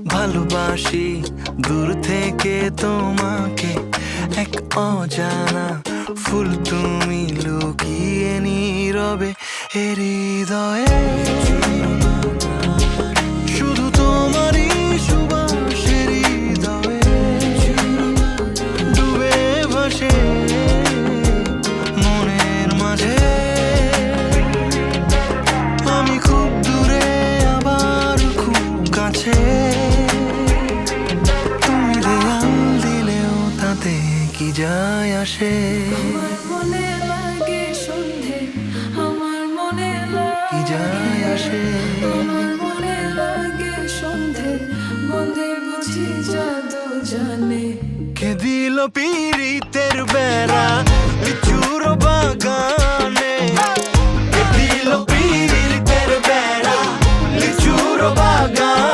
ভালোবাসি দূর থেকে তোমাকে, এক অজানা ফুল তুমি লুকিয়ে নীরবে হৃদয়ে। শুধু তোমারই সুবাস হৃদয়ে ডুবে ভাসে মনের মাঝে। আমি খুব দূরে আবার খুব কাছে, তুমি দেয়াল দিলেও তাতে কি যায় আসে। আমার মনে লাগে সন্ধে, আমার মনে কি যায় আসে। আমার মনে লাগে সন্ধে, বন্ধে বুঝি জাদু জানে। কে দিল পীড়িতের বেড়া লিচুর বাগান।